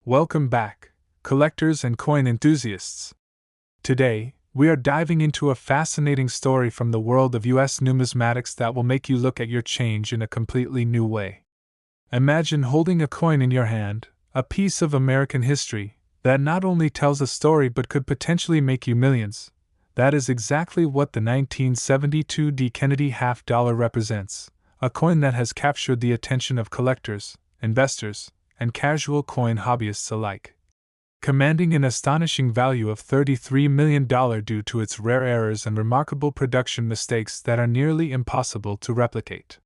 Welcome back, collectors and coin enthusiasts. Today, we are diving into a fascinating story from the world of US numismatics that will make you look at your change in a completely new way. Imagine holding a coin in your hand, a piece of American history that not only tells a story but could potentially make you millions. That is exactly what the 1972 D. Kennedy half-dollar represents, a coin that has captured the attention of collectors, investors, and casual coin hobbyists alike, commanding an astonishing value of $33 million due to its rare errors and remarkable production mistakes that are nearly impossible to replicate.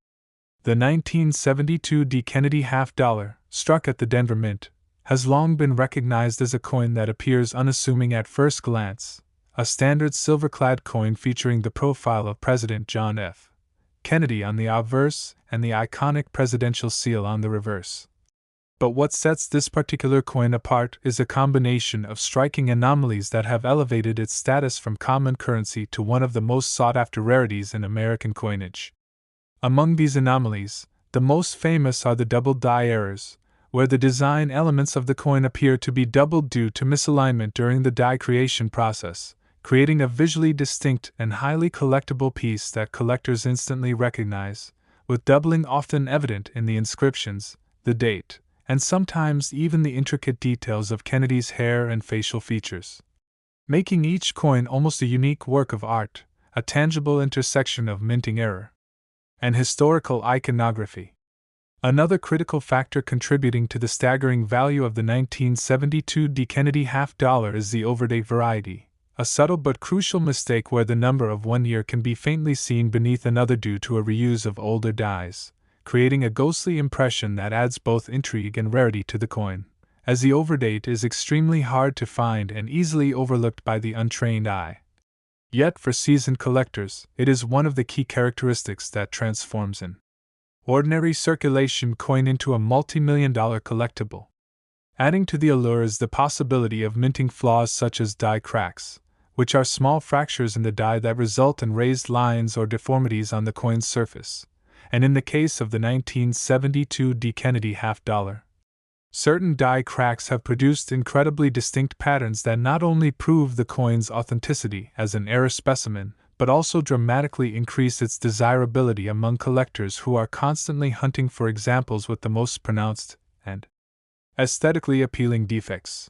The 1972 D. Kennedy half-dollar, struck at the Denver Mint, has long been recognized as a coin that appears unassuming at first glance, a standard silver-clad coin featuring the profile of President John F. Kennedy on the obverse and the iconic presidential seal on the reverse. But what sets this particular coin apart is a combination of striking anomalies that have elevated its status from common currency to one of the most sought-after rarities in American coinage. Among these anomalies, the most famous are the double die errors, where the design elements of the coin appear to be doubled due to misalignment during the die creation process, creating a visually distinct and highly collectible piece that collectors instantly recognize, with doubling often evident in the inscriptions, the date, and sometimes even the intricate details of Kennedy's hair and facial features, making each coin almost a unique work of art, a tangible intersection of minting error and historical iconography. Another critical factor contributing to the staggering value of the 1972 D. Kennedy half-dollar is the overdate variety, a subtle but crucial mistake where the number of 1 year can be faintly seen beneath another due to a reuse of older dies, creating a ghostly impression that adds both intrigue and rarity to the coin, as the overdate is extremely hard to find and easily overlooked by the untrained eye. Yet for seasoned collectors, it is one of the key characteristics that transforms an ordinary circulation coin into a multimillion-dollar collectible. Adding to the allure is the possibility of minting flaws such as die cracks, which are small fractures in the die that result in raised lines or deformities on the coin's surface. And in the case of the 1972 D. Kennedy half-dollar, certain die cracks have produced incredibly distinct patterns that not only prove the coin's authenticity as an rare specimen, but also dramatically increase its desirability among collectors who are constantly hunting for examples with the most pronounced and aesthetically appealing defects.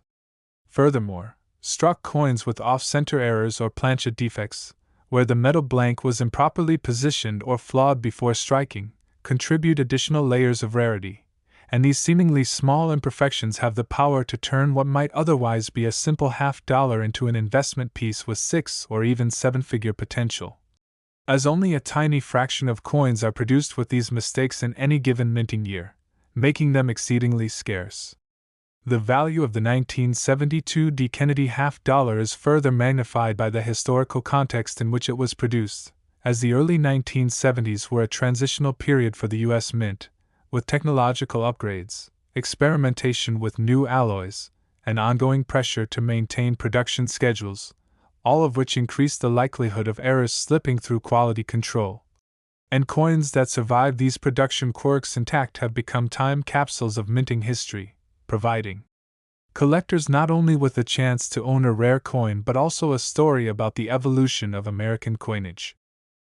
Furthermore, struck coins with off-center errors or planchet defects, where the metal blank was improperly positioned or flawed before striking, contribute additional layers of rarity, and these seemingly small imperfections have the power to turn what might otherwise be a simple half-dollar into an investment piece with 6 or even 7-figure potential. As only a tiny fraction of coins are produced with these mistakes in any given minting year, making them exceedingly scarce. The value of the 1972 D. Kennedy half-dollar is further magnified by the historical context in which it was produced, as the early 1970s were a transitional period for the U.S. Mint, with technological upgrades, experimentation with new alloys, and ongoing pressure to maintain production schedules, all of which increased the likelihood of errors slipping through quality control. And coins that survive these production quirks intact have become time capsules of minting history, providing collectors not only with a chance to own a rare coin but also a story about the evolution of American coinage.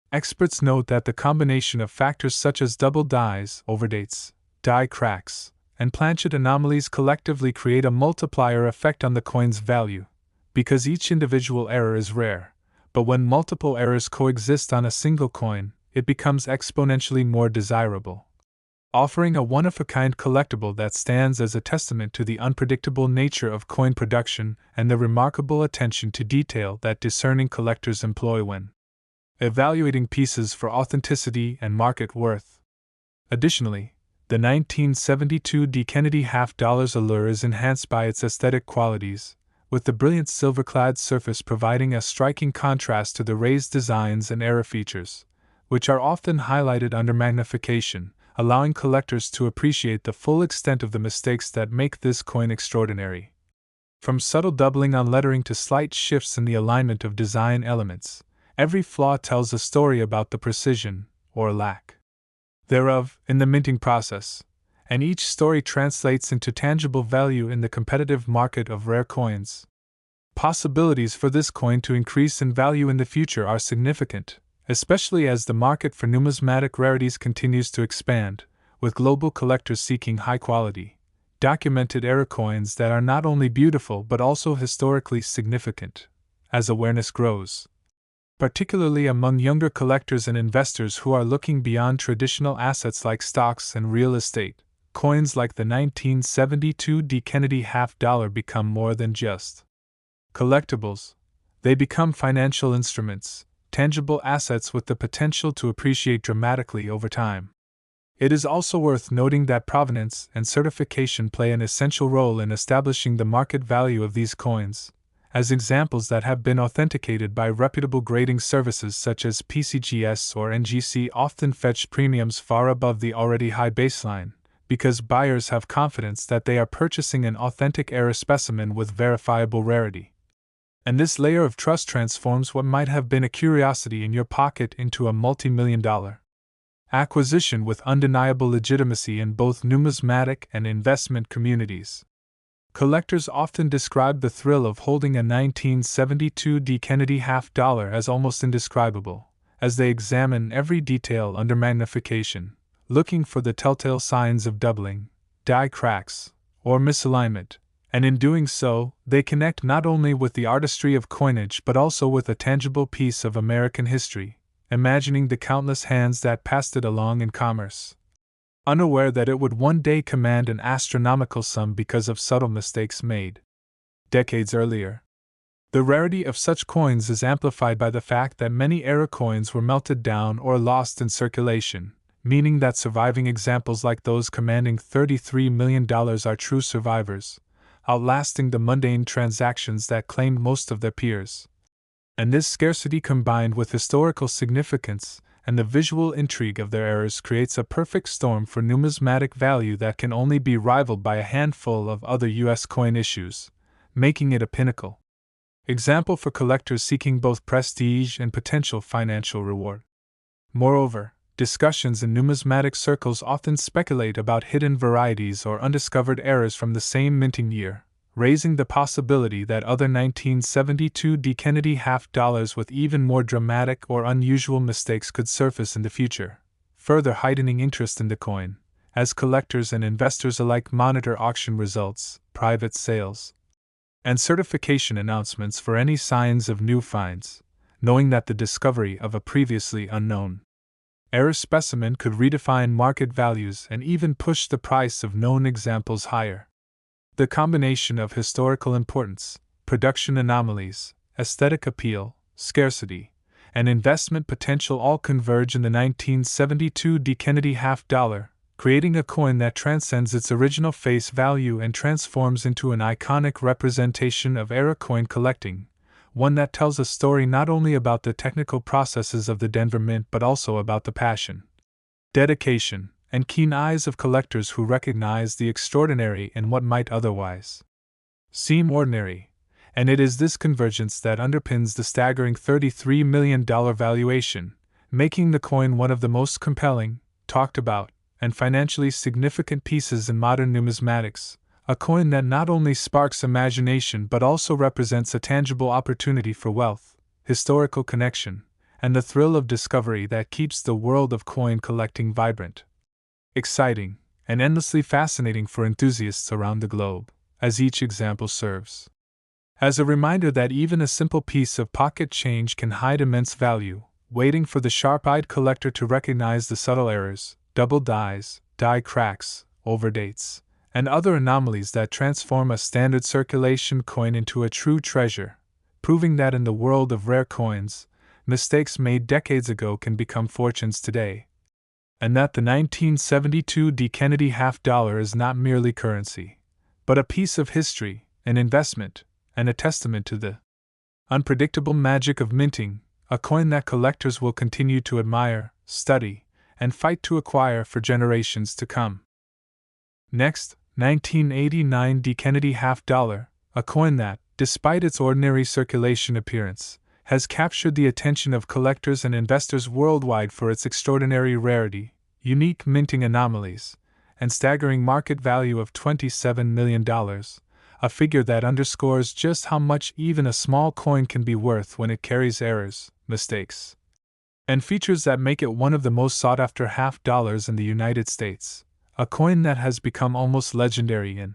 Experts note that the combination of factors such as double dies, overdates, die cracks, and planchet anomalies collectively create a multiplier effect on the coin's value, because each individual error is rare, but when multiple errors coexist on a single coin, it becomes exponentially more desirable, offering a one-of-a-kind collectible that stands as a testament to the unpredictable nature of coin production and the remarkable attention to detail that discerning collectors employ when evaluating pieces for authenticity and market worth. Additionally, the 1972 D. Kennedy half-dollar's allure is enhanced by its aesthetic qualities, with the brilliant silver-clad surface providing a striking contrast to the raised designs and error features, which are often highlighted under magnification, allowing collectors to appreciate the full extent of the mistakes that make this coin extraordinary. From subtle doubling on lettering to slight shifts in the alignment of design elements, every flaw tells a story about the precision, or lack thereof, in the minting process, and each story translates into tangible value in the competitive market of rare coins. Possibilities for this coin to increase in value in the future are significant, especially as the market for numismatic rarities continues to expand, with global collectors seeking high-quality, documented era coins that are not only beautiful but also historically significant. As awareness grows, particularly among younger collectors and investors who are looking beyond traditional assets like stocks and real estate, coins like the 1972 D. Kennedy half-dollar become more than just collectibles. They become financial instruments, tangible assets with the potential to appreciate dramatically over time. It is also worth noting that provenance and certification play an essential role in establishing the market value of these coins, as examples that have been authenticated by reputable grading services such as PCGS or NGC often fetch premiums far above the already high baseline, because buyers have confidence that they are purchasing an authentic era specimen with verifiable rarity. And this layer of trust transforms what might have been a curiosity in your pocket into a multi-million-dollar acquisition with undeniable legitimacy in both numismatic and investment communities. Collectors often describe the thrill of holding a 1972 D. Kennedy half-dollar as almost indescribable, as they examine every detail under magnification, looking for the telltale signs of doubling, die cracks, or misalignment, and in doing so, they connect not only with the artistry of coinage but also with a tangible piece of American history, imagining the countless hands that passed it along in commerce, unaware that it would one day command an astronomical sum because of subtle mistakes made decades earlier. The rarity of such coins is amplified by the fact that many era coins were melted down or lost in circulation, meaning that surviving examples like those commanding $33 million are true survivors, outlasting the mundane transactions that claimed most of their peers. And this scarcity combined with historical significance and the visual intrigue of their eras creates a perfect storm for numismatic value that can only be rivaled by a handful of other U.S. coin issues, making it a pinnacle example for collectors seeking both prestige and potential financial reward. Moreover, discussions in numismatic circles often speculate about hidden varieties or undiscovered errors from the same minting year, raising the possibility that other 1972 D. Kennedy half-dollars with even more dramatic or unusual mistakes could surface in the future, further heightening interest in the coin, as collectors and investors alike monitor auction results, private sales, and certification announcements for any signs of new finds, knowing that the discovery of a previously unknown era specimen could redefine market values and even push the price of known examples higher. The combination of historical importance, production anomalies, aesthetic appeal, scarcity, and investment potential all converge in the 1972 D. Kennedy half-dollar, creating a coin that transcends its original face value and transforms into an iconic representation of era coin collecting, one that tells a story not only about the technical processes of the Denver Mint but also about the passion, dedication, and keen eyes of collectors who recognize the extraordinary in what might otherwise seem ordinary, and it is this convergence that underpins the staggering $33 million valuation, making the coin one of the most compelling, talked about, and financially significant pieces in modern numismatics, a coin that not only sparks imagination but also represents a tangible opportunity for wealth, historical connection, and the thrill of discovery that keeps the world of coin collecting vibrant, exciting, and endlessly fascinating for enthusiasts around the globe, as each example serves as a reminder that even a simple piece of pocket change can hide immense value, waiting for the sharp-eyed collector to recognize the subtle errors, double dies, die cracks, overdates, and other anomalies that transform a standard circulation coin into a true treasure, proving that in the world of rare coins, mistakes made decades ago can become fortunes today, and that the 1972 D. Kennedy half-dollar is not merely currency, but a piece of history, an investment, and a testament to the unpredictable magic of minting, a coin that collectors will continue to admire, study, and fight to acquire for generations to come. Next, 1989 D. Kennedy half-dollar, a coin that, despite its ordinary circulation appearance, has captured the attention of collectors and investors worldwide for its extraordinary rarity, unique minting anomalies, and staggering market value of $27 million, a figure that underscores just how much even a small coin can be worth when it carries errors, mistakes, and features that make it one of the most sought-after half dollars in the United States, a coin that has become almost legendary in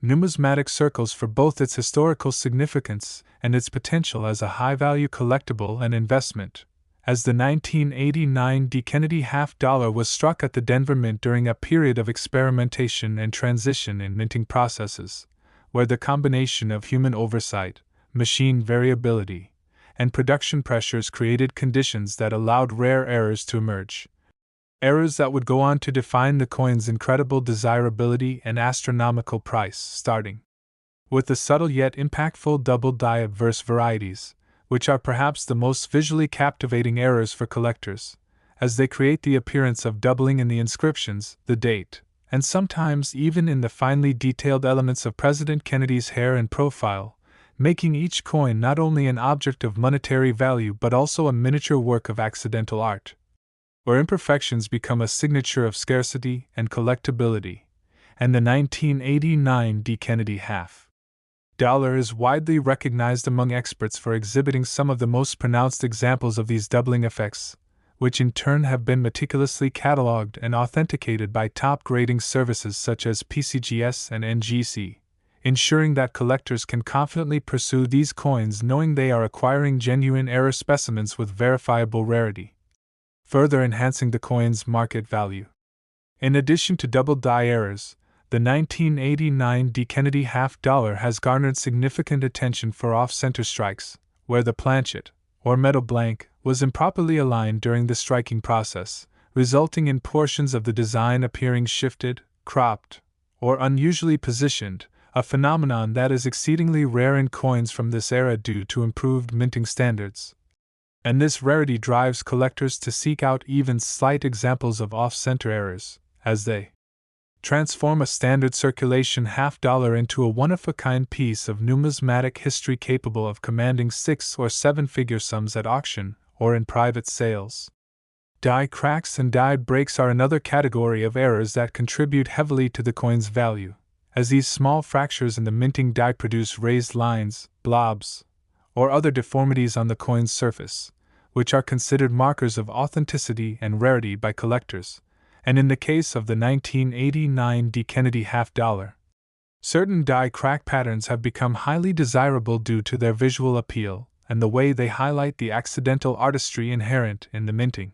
numismatic circles for both its historical significance and its potential as a high-value collectible and investment. As the 1989 D. Kennedy half dollar was struck at the Denver Mint during a period of experimentation and transition in minting processes, where the combination of human oversight, machine variability, and production pressures created conditions that allowed rare errors to emerge. Errors that would go on to define the coin's incredible desirability and astronomical price, starting with the subtle yet impactful double-die adverse varieties, which are perhaps the most visually captivating errors for collectors, as they create the appearance of doubling in the inscriptions, the date, and sometimes even in the finely detailed elements of President Kennedy's hair and profile, making each coin not only an object of monetary value but also a miniature work of accidental art, where imperfections become a signature of scarcity and collectability. And the 1989 D. Kennedy half dollar is widely recognized among experts for exhibiting some of the most pronounced examples of these doubling effects, which in turn have been meticulously cataloged and authenticated by top grading services such as PCGS and NGC, ensuring that collectors can confidently pursue these coins knowing they are acquiring genuine error specimens with verifiable rarity, further enhancing the coin's market value. In addition to double-die errors, the 1989 D. Kennedy half dollar has garnered significant attention for off-center strikes, where the planchet, or metal blank, was improperly aligned during the striking process, resulting in portions of the design appearing shifted, cropped, or unusually positioned, a phenomenon that is exceedingly rare in coins from this era due to improved minting standards. And this rarity drives collectors to seek out even slight examples of off-center errors, as they transform a standard circulation half dollar into a one-of-a-kind piece of numismatic history capable of commanding 6 or 7-figure sums at auction or in private sales. Die cracks and die breaks are another category of errors that contribute heavily to the coin's value, as these small fractures in the minting die produce raised lines, blobs, or other deformities on the coin's surface, which are considered markers of authenticity and rarity by collectors. And in the case of the 1989 D. Kennedy half dollar, certain die crack patterns have become highly desirable due to their visual appeal and the way they highlight the accidental artistry inherent in the minting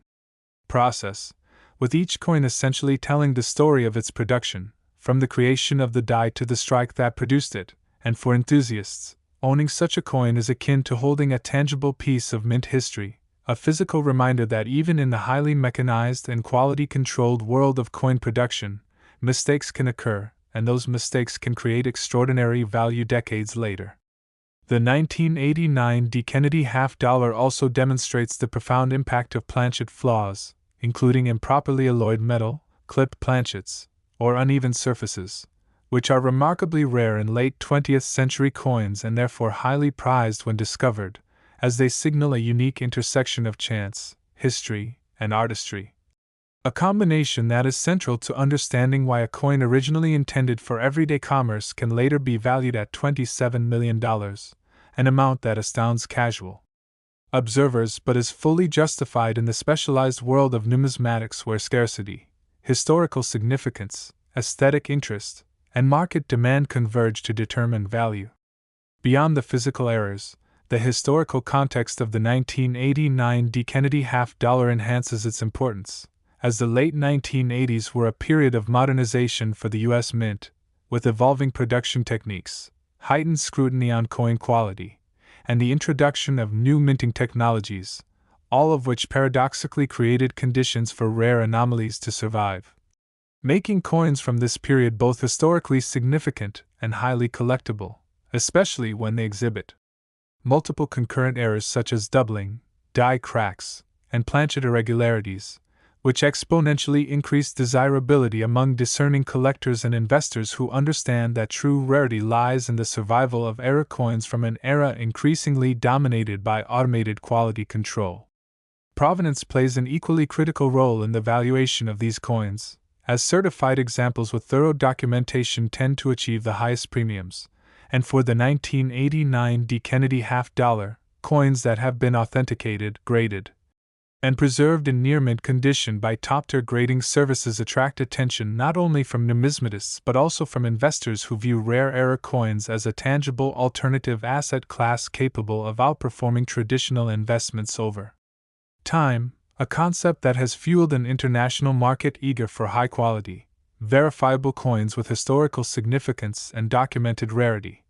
process, with each coin essentially telling the story of its production, from the creation of the die to the strike that produced it. And for enthusiasts, owning such a coin is akin to holding a tangible piece of mint history, a physical reminder that even in the highly mechanized and quality-controlled world of coin production, mistakes can occur, and those mistakes can create extraordinary value decades later. The 1989 D. Kennedy half dollar also demonstrates the profound impact of planchet flaws, including improperly alloyed metal, clipped planchets, or uneven surfaces, which are remarkably rare in late 20th century coins and therefore highly prized when discovered, as they signal a unique intersection of chance, history, and artistry. A combination that is central to understanding why a coin originally intended for everyday commerce can later be valued at $27 million, an amount that astounds casual observers but is fully justified in the specialized world of numismatics where scarcity, historical significance, aesthetic interest, and market demand converge to determine value. Beyond the physical errors, the historical context of the 1989 D. Kennedy half dollar enhances its importance, as the late 1980s were a period of modernization for the U.S. Mint, with evolving production techniques, heightened scrutiny on coin quality, and the introduction of new minting technologies, all of which paradoxically created conditions for rare anomalies to survive, making coins from this period both historically significant and highly collectible, especially when they exhibit multiple concurrent errors such as doubling, die cracks, and planchet irregularities, which exponentially increase desirability among discerning collectors and investors who understand that true rarity lies in the survival of error coins from an era increasingly dominated by automated quality control. Provenance plays an equally critical role in the valuation of these coins, as certified examples with thorough documentation tend to achieve the highest premiums, and for the 1989 D. Kennedy half-dollar, coins that have been authenticated, graded, and preserved in near-mint condition by top-tier grading services attract attention not only from numismatists but also from investors who view rare era coins as a tangible alternative asset class capable of outperforming traditional investments over time, a concept that has fueled an international market eager for high-quality, verifiable coins with historical significance and documented rarity,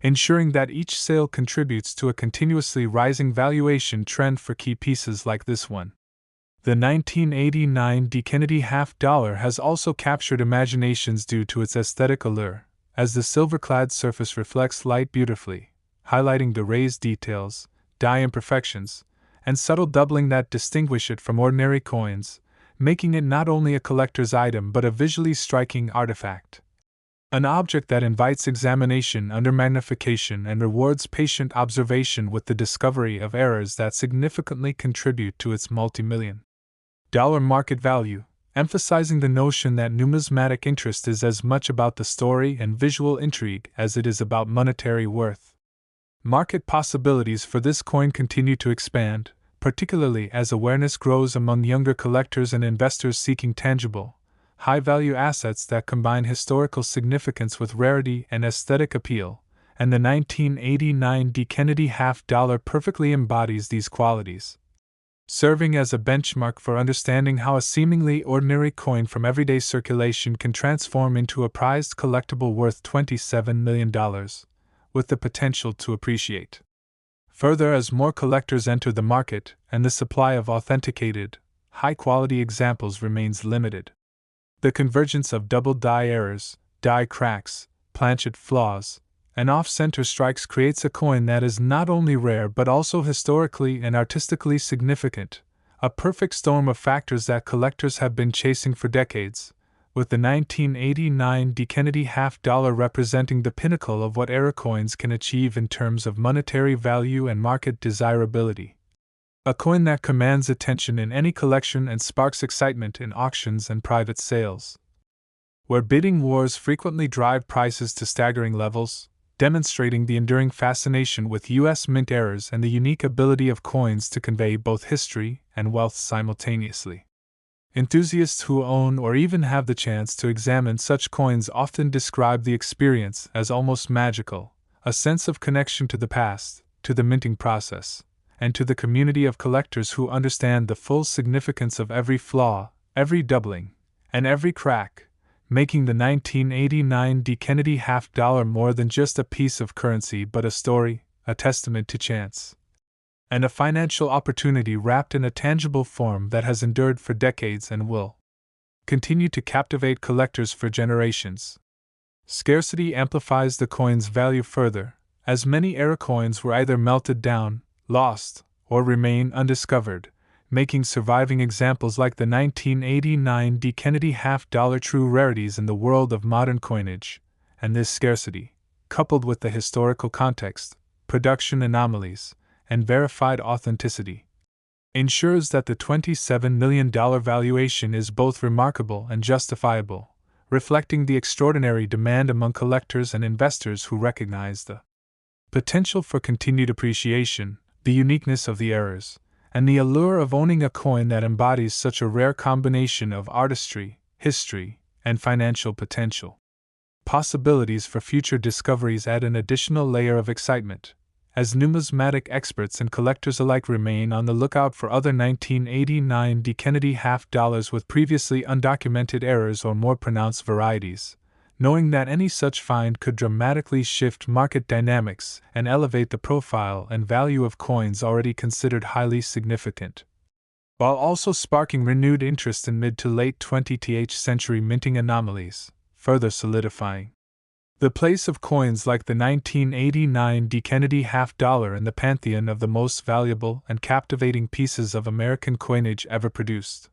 ensuring that each sale contributes to a continuously rising valuation trend for key pieces like this one. The 1989 D. Kennedy half-dollar has also captured imaginations due to its aesthetic allure, as the silver-clad surface reflects light beautifully, highlighting the raised details, die imperfections, and subtle doubling that distinguish it from ordinary coins, making it not only a collector's item but a visually striking artifact. An object that invites examination under magnification and rewards patient observation with the discovery of errors that significantly contribute to its multimillion-dollar market value, emphasizing the notion that numismatic interest is as much about the story and visual intrigue as it is about monetary worth. Market possibilities for this coin continue to expand, particularly as awareness grows among younger collectors and investors seeking tangible, high-value assets that combine historical significance with rarity and aesthetic appeal, and the 1989 D. Kennedy half-dollar perfectly embodies these qualities, serving as a benchmark for understanding how a seemingly ordinary coin from everyday circulation can transform into a prized collectible worth $27 million, with the potential to appreciate further as more collectors enter the market and the supply of authenticated, high-quality examples remains limited. The convergence of double die errors, die cracks, planchet flaws, and off-center strikes creates a coin that is not only rare but also historically and artistically significant, a perfect storm of factors that collectors have been chasing for decades, with the 1989 D. Kennedy half-dollar representing the pinnacle of what era coins can achieve in terms of monetary value and market desirability. A coin that commands attention in any collection and sparks excitement in auctions and private sales, where bidding wars frequently drive prices to staggering levels, demonstrating the enduring fascination with U.S. mint errors and the unique ability of coins to convey both history and wealth simultaneously. Enthusiasts who own or even have the chance to examine such coins often describe the experience as almost magical, a sense of connection to the past, to the minting process, and to the community of collectors who understand the full significance of every flaw, every doubling, and every crack, making the 1989 D. Kennedy half-dollar more than just a piece of currency but a story, a testament to chance, and a financial opportunity wrapped in a tangible form that has endured for decades and will continue to captivate collectors for generations. Scarcity amplifies the coin's value further, as many era coins were either melted down, lost, or remain undiscovered, making surviving examples like the 1989 D. Kennedy half-dollar true rarities in the world of modern coinage, and this scarcity, coupled with the historical context, production anomalies, and verified authenticity, ensures that the $27 million valuation is both remarkable and justifiable, reflecting the extraordinary demand among collectors and investors who recognize the potential for continued appreciation, the uniqueness of the errors, and the allure of owning a coin that embodies such a rare combination of artistry, history, and financial potential. Possibilities for future discoveries add an additional layer of excitement, as numismatic experts and collectors alike remain on the lookout for other 1989 D. Kennedy half-dollars with previously undocumented errors or more pronounced varieties, knowing that any such find could dramatically shift market dynamics and elevate the profile and value of coins already considered highly significant, while also sparking renewed interest in mid to late 20th century minting anomalies, further solidifying the place of coins like the 1989 D. Kennedy half-dollar in the pantheon of the most valuable and captivating pieces of American coinage ever produced.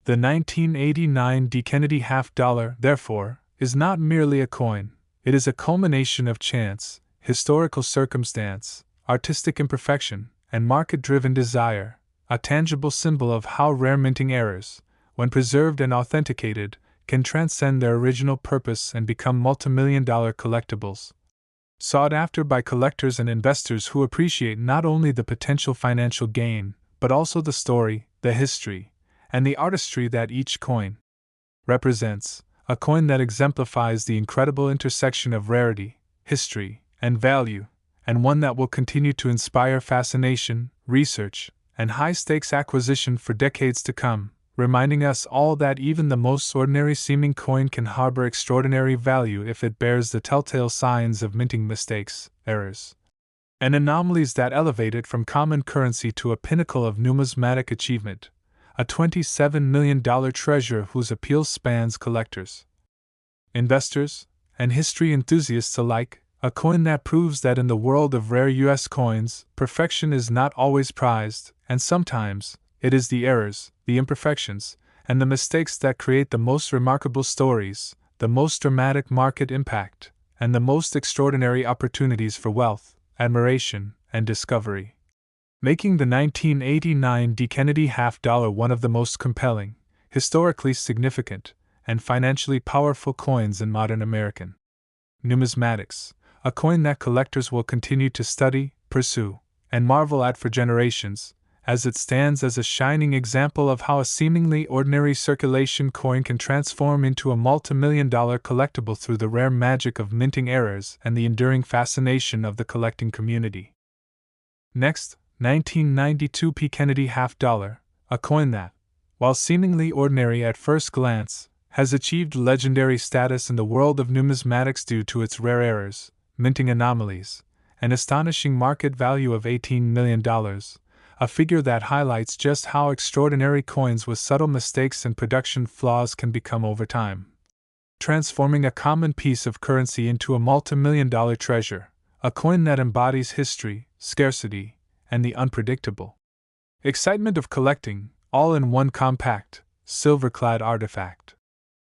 The 1989 D. Kennedy half-dollar, therefore, is not merely a coin, it is a culmination of chance, historical circumstance, artistic imperfection, and market-driven desire, a tangible symbol of how rare minting errors, when preserved and authenticated, can transcend their original purpose and become multimillion-dollar collectibles. Sought after by collectors and investors who appreciate not only the potential financial gain, but also the story, the history, and the artistry that each coin represents, a coin that exemplifies the incredible intersection of rarity, history, and value, and one that will continue to inspire fascination, research, and high-stakes acquisition for decades to come, reminding us all that even the most ordinary-seeming coin can harbor extraordinary value if it bears the telltale signs of minting mistakes, errors, and anomalies that elevate it from common currency to a pinnacle of numismatic achievement, a $27 million treasure whose appeal spans collectors, investors, and history enthusiasts alike, a coin that proves that in the world of rare U.S. coins, perfection is not always prized, and sometimes, it is the errors, the imperfections, and the mistakes that create the most remarkable stories, the most dramatic market impact, and the most extraordinary opportunities for wealth, admiration, and discovery, making the 1989 D. Kennedy half-dollar one of the most compelling, historically significant, and financially powerful coins in modern American numismatics, a coin that collectors will continue to study, pursue, and marvel at for generations, as it stands as a shining example of how a seemingly ordinary circulation coin can transform into a multimillion-dollar collectible through the rare magic of minting errors and the enduring fascination of the collecting community. Next, 1992 P. Kennedy half-dollar, a coin that, while seemingly ordinary at first glance, has achieved legendary status in the world of numismatics due to its rare errors, minting anomalies, and astonishing market value of $18 million, a figure that highlights just how extraordinary coins with subtle mistakes and production flaws can become over time, transforming a common piece of currency into a multimillion-dollar treasure, a coin that embodies history, scarcity, and the unpredictable excitement of collecting, all in one compact, silver-clad artifact.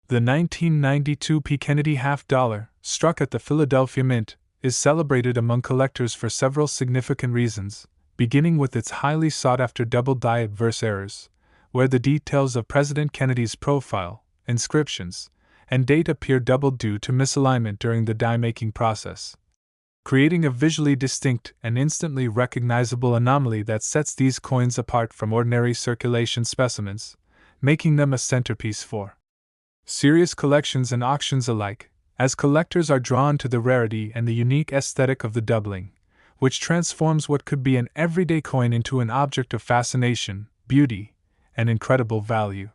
The 1992 P. Kennedy half-dollar, struck at the Philadelphia Mint, is celebrated among collectors for several significant reasons, beginning with its highly sought-after double-die adverse errors, where the details of President Kennedy's profile, inscriptions, and date appear doubled due to misalignment during the die-making process, creating a visually distinct and instantly recognizable anomaly that sets these coins apart from ordinary circulation specimens, making them a centerpiece for serious collections and auctions alike, as collectors are drawn to the rarity and the unique aesthetic of the doubling, which transforms what could be an everyday coin into an object of fascination, beauty, and incredible value.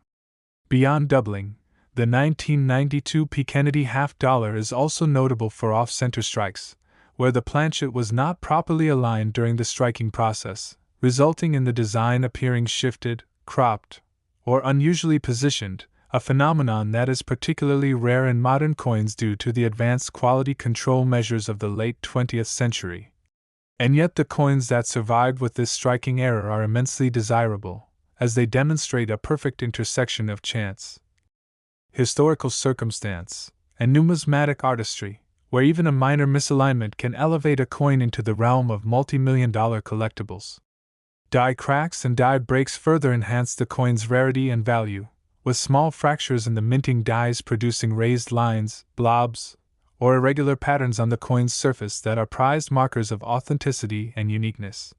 Beyond doubling, the 1992 P. Kennedy half-dollar is also notable for off-center strikes, where the planchet was not properly aligned during the striking process, resulting in the design appearing shifted, cropped, or unusually positioned, a phenomenon that is particularly rare in modern coins due to the advanced quality control measures of the late 20th century. And yet the coins that survived with this striking error are immensely desirable, as they demonstrate a perfect intersection of chance, historical circumstance, and numismatic artistry, where even a minor misalignment can elevate a coin into the realm of multimillion-dollar collectibles. Die cracks and die breaks further enhance the coin's rarity and value, with small fractures in the minting dies producing raised lines, blobs, or irregular patterns on the coin's surface that are prized markers of authenticity and uniqueness.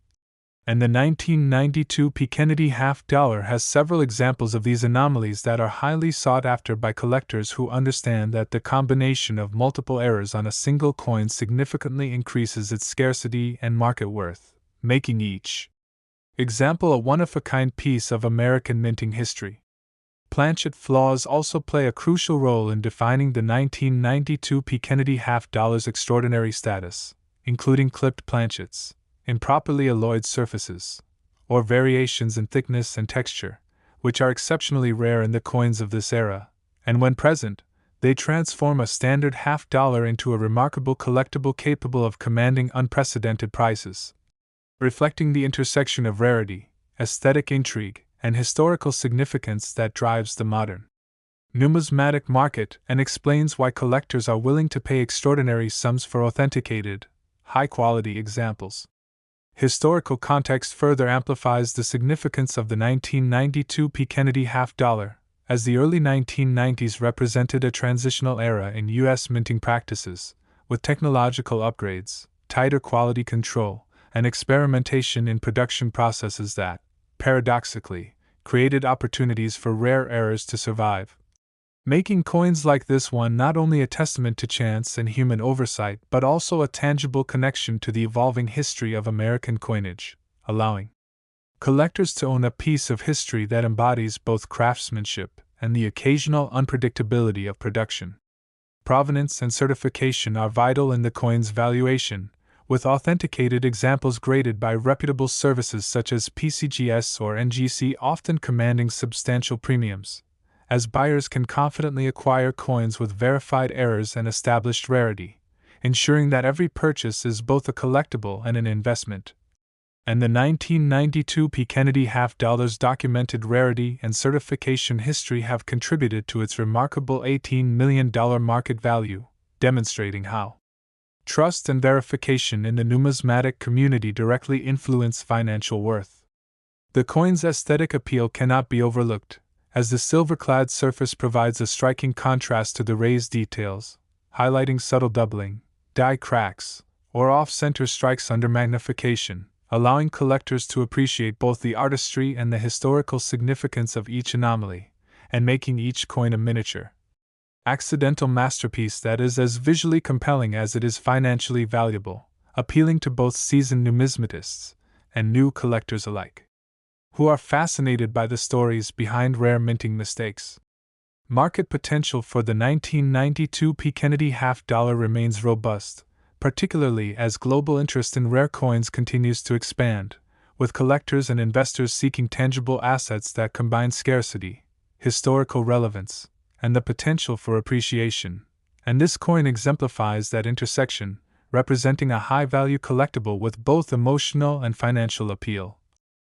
And the 1992 P. Kennedy half-dollar has several examples of these anomalies that are highly sought after by collectors who understand that the combination of multiple errors on a single coin significantly increases its scarcity and market worth, making each example a one-of-a-kind piece of American minting history. Planchet flaws also play a crucial role in defining the 1992 P. Kennedy half-dollar's extraordinary status, including clipped planchets, improperly alloyed surfaces, or variations in thickness and texture, which are exceptionally rare in the coins of this era, and when present, they transform a standard half-dollar into a remarkable collectible capable of commanding unprecedented prices, reflecting the intersection of rarity, aesthetic intrigue, and historical significance that drives the modern numismatic market and explains why collectors are willing to pay extraordinary sums for authenticated, high-quality examples. Historical context further amplifies the significance of the 1992 P. Kennedy half-dollar, as the early 1990s represented a transitional era in U.S. minting practices, with technological upgrades, tighter quality control, and experimentation in production processes that, paradoxically, created opportunities for rare errors to survive. Making coins like this one not only a testament to chance and human oversight but also a tangible connection to the evolving history of American coinage, allowing collectors to own a piece of history that embodies both craftsmanship and the occasional unpredictability of production. Provenance and certification are vital in the coin's valuation, with authenticated examples graded by reputable services such as PCGS or NGC often commanding substantial premiums, as buyers can confidently acquire coins with verified errors and established rarity, ensuring that every purchase is both a collectible and an investment. And the 1992 P. Kennedy $half documented rarity and certification history have contributed to its remarkable $18 million market value, demonstrating how trust and verification in the numismatic community directly influence financial worth. The coin's aesthetic appeal cannot be overlooked, as the silver-clad surface provides a striking contrast to the raised details, highlighting subtle doubling, die cracks, or off-center strikes under magnification, allowing collectors to appreciate both the artistry and the historical significance of each anomaly, and making each coin a miniature accidental masterpiece that is as visually compelling as it is financially valuable, appealing to both seasoned numismatists and new collectors alike, who are fascinated by the stories behind rare minting mistakes. Market potential for the 1992 P. Kennedy $half remains robust, particularly as global interest in rare coins continues to expand, with collectors and investors seeking tangible assets that combine scarcity, historical relevance, and the potential for appreciation. And this coin exemplifies that intersection, representing a high-value collectible with both emotional and financial appeal.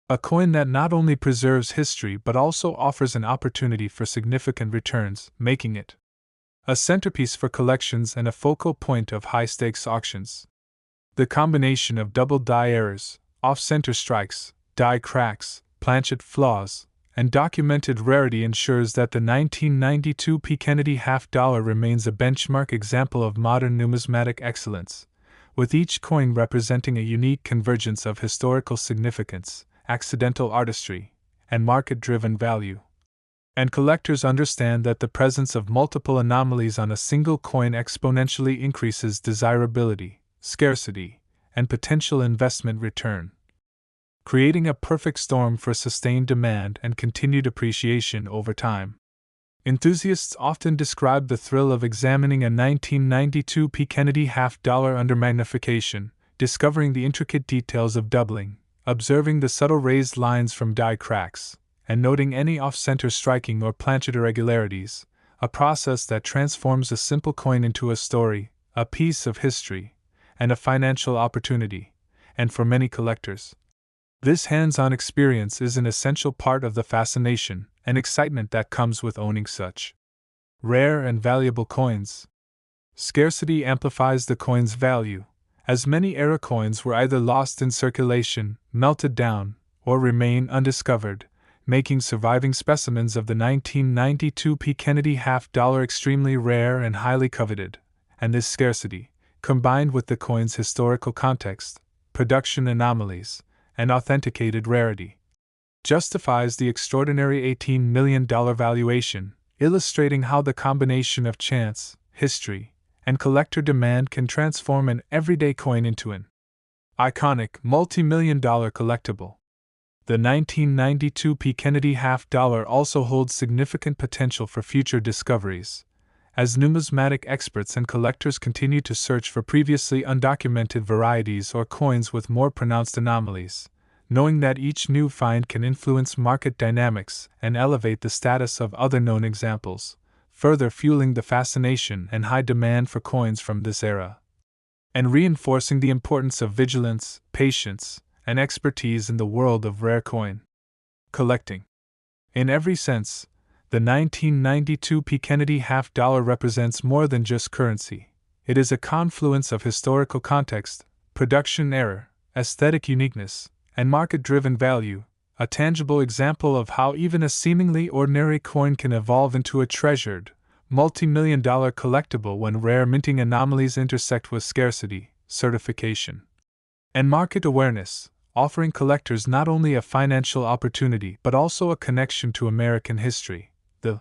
A coin that not only preserves history but also offers an opportunity for significant returns, making it a centerpiece for collections and a focal point of high-stakes auctions. The combination of double die errors, off-center strikes, die cracks, planchet flaws, and documented rarity ensures that the 1992 P. Kennedy $half remains a benchmark example of modern numismatic excellence, with each coin representing a unique convergence of historical significance, accidental artistry, and market-driven value. And collectors understand that the presence of multiple anomalies on a single coin exponentially increases desirability, scarcity, and potential investment return, creating a perfect storm for sustained demand and continued appreciation over time. Enthusiasts often describe the thrill of examining a 1992 P. Kennedy $half under magnification, discovering the intricate details of doubling, observing the subtle raised lines from die cracks, and noting any off-center striking or planchet irregularities, a process that transforms a simple coin into a story, a piece of history, and a financial opportunity. And for many collectors, this hands-on experience is an essential part of the fascination and excitement that comes with owning such rare and valuable coins. Scarcity amplifies the coin's value, as many era coins were either lost in circulation, melted down, or remain undiscovered, making surviving specimens of the 1992 P. Kennedy $half extremely rare and highly coveted. And this scarcity, combined with the coin's historical context, production anomalies, and authenticated rarity, justifies the extraordinary $18 million valuation, illustrating how the combination of chance, history, and collector demand can transform an everyday coin into an iconic, multi-million-dollar collectible. The 1992 P. Kennedy $half also holds significant potential for future discoveries, as numismatic experts and collectors continue to search for previously undocumented varieties or coins with more pronounced anomalies, knowing that each new find can influence market dynamics and elevate the status of other known examples, further fueling the fascination and high demand for coins from this era, and reinforcing the importance of vigilance, patience, and expertise in the world of rare coin collecting. In every sense, the 1992 P. Kennedy $half represents more than just currency. It is a confluence of historical context, production error, aesthetic uniqueness, and market-driven value, a tangible example of how even a seemingly ordinary coin can evolve into a treasured, multi-million-dollar collectible when rare minting anomalies intersect with scarcity, certification, and market awareness, offering collectors not only a financial opportunity but also a connection to American history, the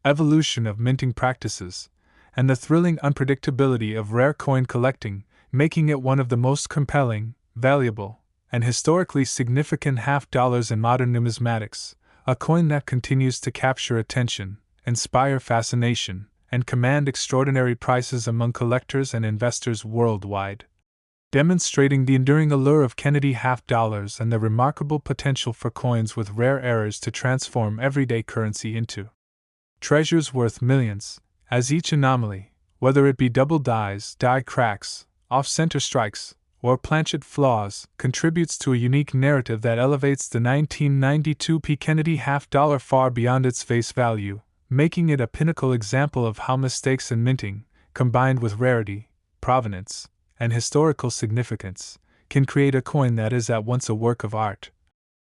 evolution of minting practices, and the thrilling unpredictability of rare coin collecting, making it one of the most compelling, valuable, and historically significant half-dollars in modern numismatics, a coin that continues to capture attention, inspire fascination, and command extraordinary prices among collectors and investors worldwide, demonstrating the enduring allure of Kennedy half-dollars and the remarkable potential for coins with rare errors to transform everyday currency into treasures worth millions, as each anomaly, whether it be double dies, die cracks, off-center strikes, or planchet flaws, contributes to a unique narrative that elevates the 1992 P. Kennedy half-dollar far beyond its face value, making it a pinnacle example of how mistakes in minting, combined with rarity, provenance, and historical significance, can create a coin that is at once a work of art,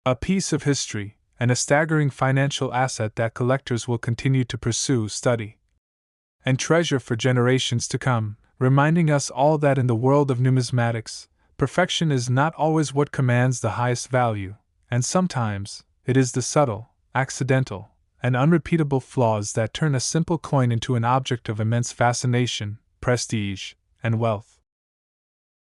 a piece of history, and a staggering financial asset that collectors will continue to pursue, study, and treasure for generations to come, reminding us all that in the world of numismatics, perfection is not always what commands the highest value, and sometimes it is the subtle, accidental, and unrepeatable flaws that turn a simple coin into an object of immense fascination, prestige, and wealth.